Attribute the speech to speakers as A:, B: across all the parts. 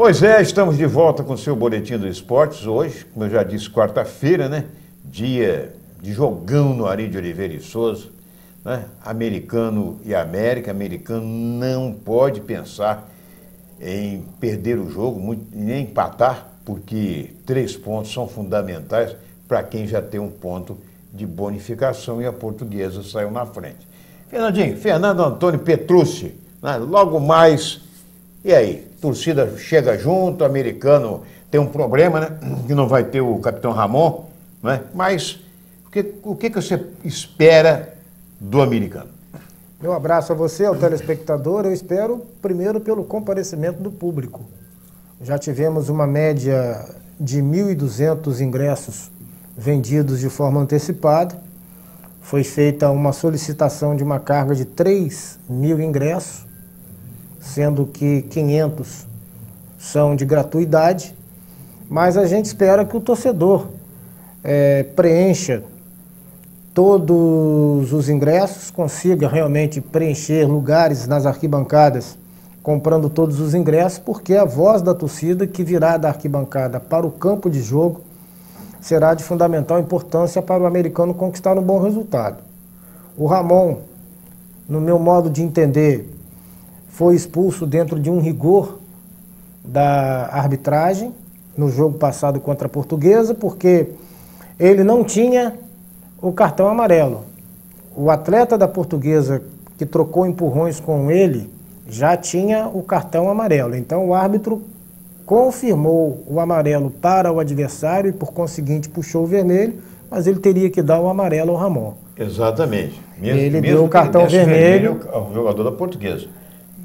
A: Pois é, estamos de volta com o seu Boletim do Esportes. Hoje, como eu já disse, quarta-feira, né? Dia de jogão no Ari de Oliveira e Souza, né? Americano e América. Americano não pode pensar em perder o jogo, nem empatar, porque 3 pontos são fundamentais para quem já tem um ponto de bonificação e a Portuguesa saiu na frente. Fernandinho, Fernando Antônio Petrucci, né? Logo mais, e aí? Torcida chega junto, o Americano tem um problema, né? Que não vai ter o capitão Ramon, né? Mas o que você espera do Americano?
B: Meu abraço a você, ao telespectador. Eu espero, primeiro, pelo comparecimento do público. Já tivemos uma média de 1.200 ingressos vendidos de forma antecipada. Foi feita uma solicitação de uma carga de 3.000 ingressos, sendo que 500 são de gratuidade. Mas a gente espera que o torcedor preencha todos os ingressos, consiga realmente preencher lugares nas arquibancadas, comprando todos os ingressos, porque a voz da torcida que virá da arquibancada para o campo de jogo será de fundamental importância para o Americano conquistar um bom resultado. O Ramon, no meu modo de entender, foi expulso dentro de um rigor da arbitragem no jogo passado contra a Portuguesa, porque ele não tinha o cartão amarelo. O atleta da Portuguesa que trocou empurrões com ele já tinha o cartão amarelo. Então o árbitro confirmou o amarelo para o adversário e, por conseguinte, puxou o vermelho, mas ele teria que dar o amarelo ao Ramon.
A: Exatamente.
B: Ele deu o cartão vermelho
A: ao jogador da Portuguesa.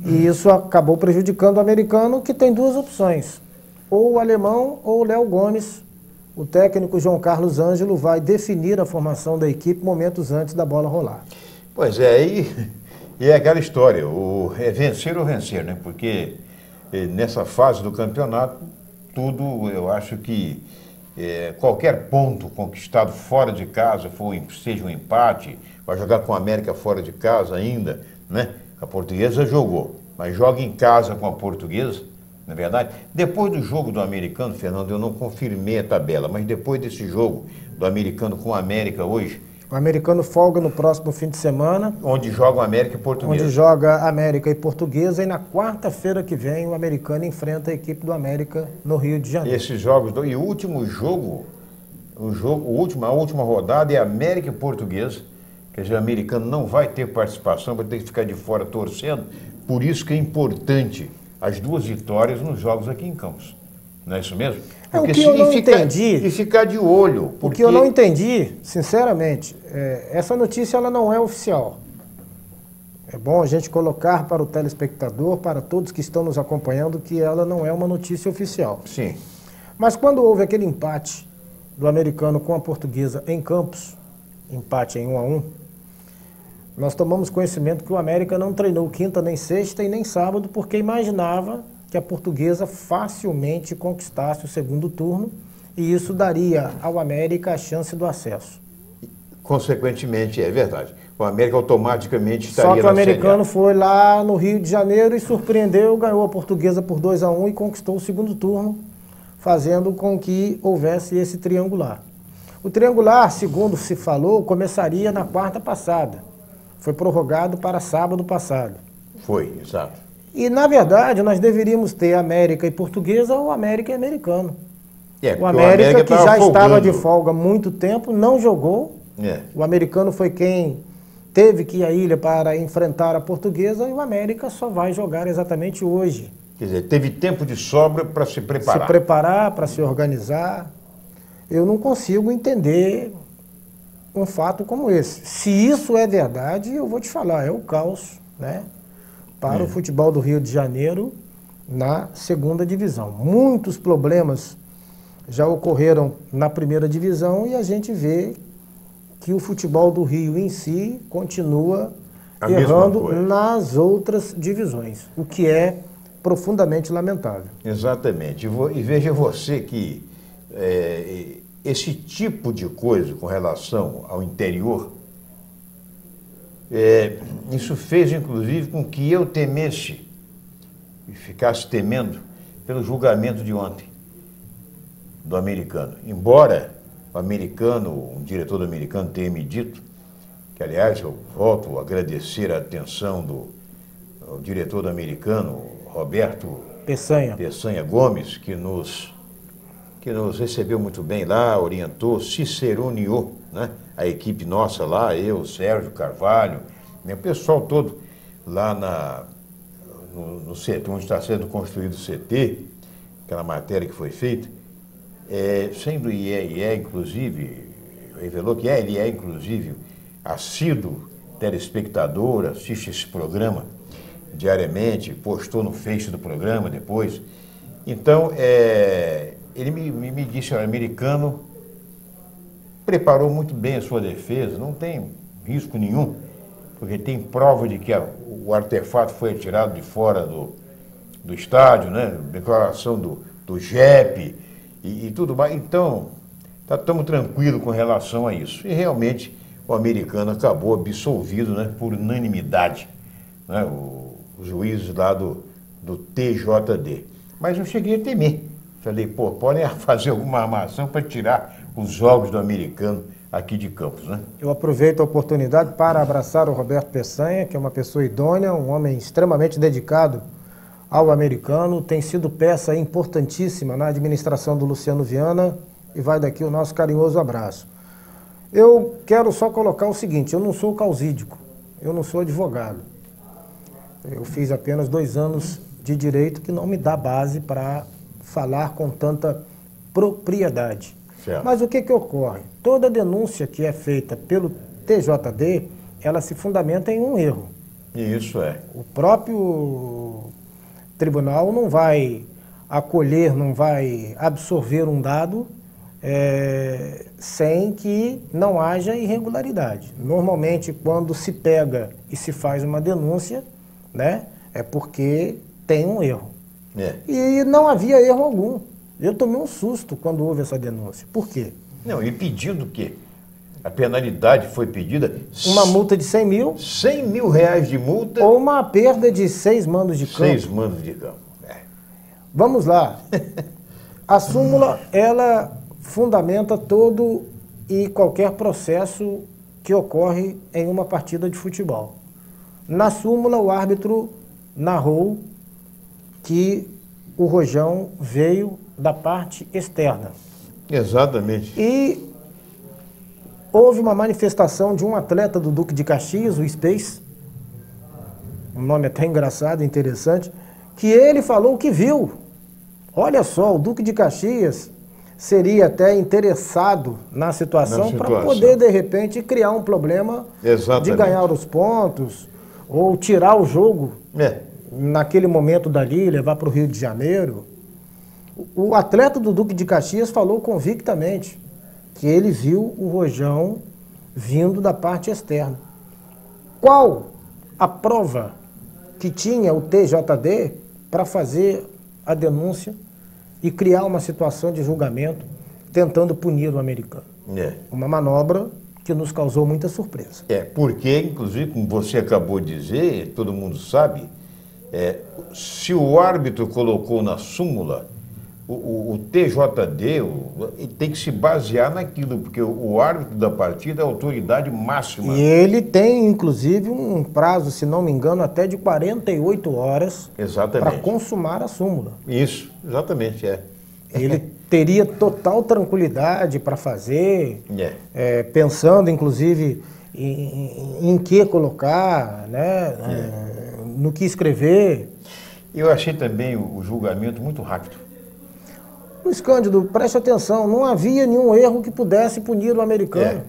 B: E isso acabou prejudicando o Americano, que tem 2 opções: ou o alemão ou o Léo Gomes. O técnico João Carlos Ângelo vai definir a formação da equipe momentos antes da bola rolar.
A: Pois é, e é aquela história, é vencer ou vencer, né? Porque nessa fase do campeonato, tudo, eu acho que qualquer ponto conquistado fora de casa, seja um empate, vai jogar com a América fora de casa ainda, né? A Portuguesa jogou, mas joga em casa com a Portuguesa, não é verdade? Depois do jogo do Americano, Fernando, eu não confirmei a tabela, mas depois desse jogo do Americano com a América hoje...
B: O Americano folga no próximo fim de semana.
A: Onde jogam América e Portuguesa.
B: Onde joga América e Portuguesa, e na quarta-feira que vem o Americano enfrenta a equipe do América no Rio de Janeiro.
A: Esses jogos, e o último jogo, a última rodada é América e Portuguesa. Quer dizer, o Americano não vai ter participação, vai ter que ficar de fora torcendo. Por isso que é importante as 2 vitórias nos jogos aqui em Campos. Não é isso mesmo?
B: Porque o que eu não entendi...
A: E ficar de olho.
B: Porque... O que eu não entendi, sinceramente, essa notícia ela não é oficial. É bom a gente colocar para o telespectador, para todos que estão nos acompanhando, que ela não é uma notícia oficial.
A: Sim.
B: Mas quando houve aquele empate do Americano com a Portuguesa em Campos, empate em 1-1, nós tomamos conhecimento que o América não treinou quinta, nem sexta e nem sábado, porque imaginava que a Portuguesa facilmente conquistasse o segundo turno, e isso daria ao América a chance do acesso.
A: Consequentemente, é verdade. O América automaticamente estaria na
B: Só que o Americano
A: Série A.
B: foi lá no Rio de Janeiro e surpreendeu, ganhou a Portuguesa por 2-1 e conquistou o segundo turno, fazendo com que houvesse esse triangular. O triangular, segundo se falou, começaria na quarta passada. Foi prorrogado para sábado passado.
A: Foi, exato.
B: E, na verdade, nós deveríamos ter América e Portuguesa ou América e Americano. O América, que já estava de folga há muito tempo, não jogou. O Americano foi quem teve que ir à ilha para enfrentar a Portuguesa, e o América só vai jogar exatamente hoje.
A: Quer dizer, teve tempo de sobra para se preparar.
B: Se preparar, para se organizar. Eu não consigo entender um fato como esse. Se isso é verdade, eu vou te falar, é o caos, né, para o futebol do Rio de Janeiro na segunda divisão. Muitos problemas já ocorreram na primeira divisão e a gente vê que o futebol do Rio em si continua errando nas outras divisões, o que é profundamente lamentável.
A: Exatamente. E veja você que esse tipo de coisa com relação ao interior, isso fez inclusive com que eu temesse e ficasse temendo pelo julgamento de ontem do americano. Embora o americano, um diretor do americano tenha me dito, que aliás eu volto a agradecer a atenção do diretor do americano, Roberto Peçanha Gomes, que nos recebeu muito bem lá, orientou, ciceroneou, né, a equipe nossa lá, eu, Sérgio Carvalho, né, o pessoal todo lá no CT, onde está sendo construído o CT, aquela matéria que foi feita, sendo IE, inclusive, revelou que ele é, inclusive, assíduo telespectador, assiste esse programa diariamente, postou no Face do programa depois. Então, ele me disse, o americano preparou muito bem a sua defesa, não tem risco nenhum, porque tem prova de que o artefato foi retirado de fora do estádio, né? Declaração do JEP e tudo mais. Então, estamos tranquilos com relação a isso. E realmente o americano acabou absolvido, né, por unanimidade, né, os juízes lá do TJD. Mas eu cheguei a temer. Falei, pô, podem fazer alguma armação para tirar os jogos do americano aqui de Campos, né?
B: Eu aproveito a oportunidade para abraçar o Roberto Peçanha, que é uma pessoa idônea, um homem extremamente dedicado ao americano, tem sido peça importantíssima na administração do Luciano Viana, e vai daqui o nosso carinhoso abraço. Eu quero só colocar o seguinte, eu não sou causídico, eu não sou advogado. Eu fiz apenas 2 anos de direito, que não me dá base para falar com tanta propriedade.
A: Certo.
B: Mas o que ocorre? Toda denúncia que é feita pelo TJD, ela se fundamenta em um erro.
A: Isso é.
B: O próprio tribunal não vai acolher, não vai absorver um dado sem que não haja irregularidade. Normalmente, quando se pega e se faz uma denúncia, né, é porque tem um erro. E não havia erro algum. Eu tomei um susto quando houve essa denúncia. Por quê?
A: Não, e pedindo o quê? A penalidade foi pedida...
B: Uma multa de 100 mil.
A: 100 mil reais de multa.
B: Ou uma perda de 6 mandos de campo.
A: 6 mandos de campo.
B: Vamos lá. A súmula, ela fundamenta todo e qualquer processo que ocorre em uma partida de futebol. Na súmula, o árbitro narrou que o rojão veio da parte externa.
A: Exatamente.
B: E houve uma manifestação de um atleta do Duque de Caxias, o Space, um nome até engraçado, interessante, que ele falou que viu. Olha só, o Duque de Caxias seria até interessado na situação para poder, de repente, criar um problema de ganhar os pontos ou tirar o jogo naquele momento dali, levar para o Rio de Janeiro. O atleta do Duque de Caxias falou convictamente que ele viu o rojão vindo da parte externa. Qual a prova que tinha o TJD para fazer a denúncia e criar uma situação de julgamento tentando punir o americano? Uma manobra que nos causou muita surpresa.
A: Porque, inclusive, como você acabou de dizer, todo mundo sabe, se o árbitro colocou na súmula, o TJD tem que se basear naquilo, porque o árbitro da partida é a autoridade máxima.
B: E ele tem, inclusive, um prazo, se não me engano, até de 48 horas para consumar a súmula.
A: Isso, exatamente,
B: Ele teria total tranquilidade para fazer, pensando, inclusive, em que colocar, né, no que escrever.
A: Eu achei também o julgamento muito rápido.
B: Luiz Cândido, preste atenção, não havia nenhum erro que pudesse punir o americano.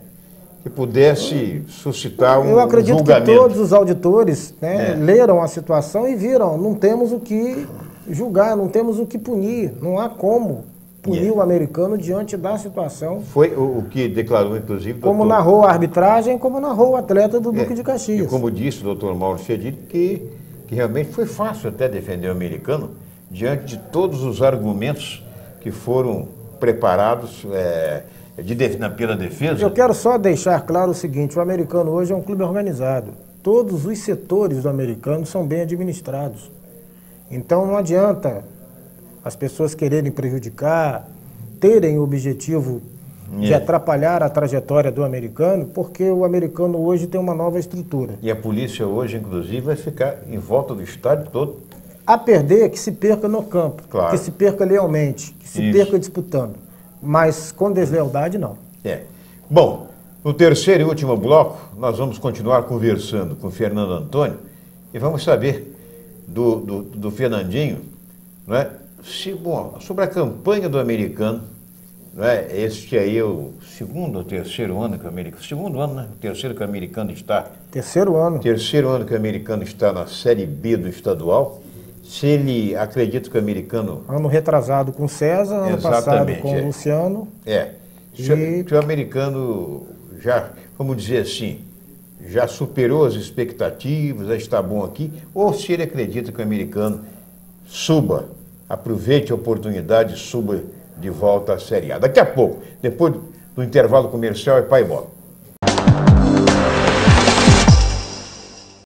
A: Que pudesse suscitar um julgamento.
B: Eu acredito que todos os auditores, né, leram a situação e viram, não temos o que julgar, não temos o que punir, não há como punir o americano diante da situação.
A: Foi o que declarou, inclusive,
B: como narrou a arbitragem, como narrou o atleta do Duque de Caxias.
A: E como disse o doutor Mauro Cedilli, que realmente foi fácil até defender o americano diante de todos os argumentos que foram preparados pela defesa.
B: Eu quero só deixar claro o seguinte, o americano hoje é um clube organizado. Todos os setores do americano são bem administrados. Então não adianta as pessoas quererem prejudicar, terem o objetivo de atrapalhar a trajetória do americano, porque o americano hoje tem uma nova estrutura.
A: E a polícia hoje, inclusive, vai ficar em volta do estádio todo.
B: A perder, que se perca no campo,
A: Claro.
B: que se perca lealmente, que se perca disputando. Mas com deslealdade, não.
A: Bom, no terceiro e último bloco, nós vamos continuar conversando com o Fernando Antônio e vamos saber do Fernandinho, não é? Sobre a campanha do americano. Não é? Este aí é o segundo ou terceiro ano que o americano... Segundo ano, né? O terceiro que o americano está...
B: Terceiro ano.
A: Terceiro ano que o americano está na Série B do estadual. Se ele acredita que o americano...
B: Ano retrasado com César, ano passado com o Luciano.
A: Se o americano já, vamos dizer assim, já superou as expectativas, já está bom aqui, ou se ele acredita que o americano suba, aproveite a oportunidade e suba de volta à Série A. Daqui a pouco, depois do intervalo comercial, é Pai e Bola.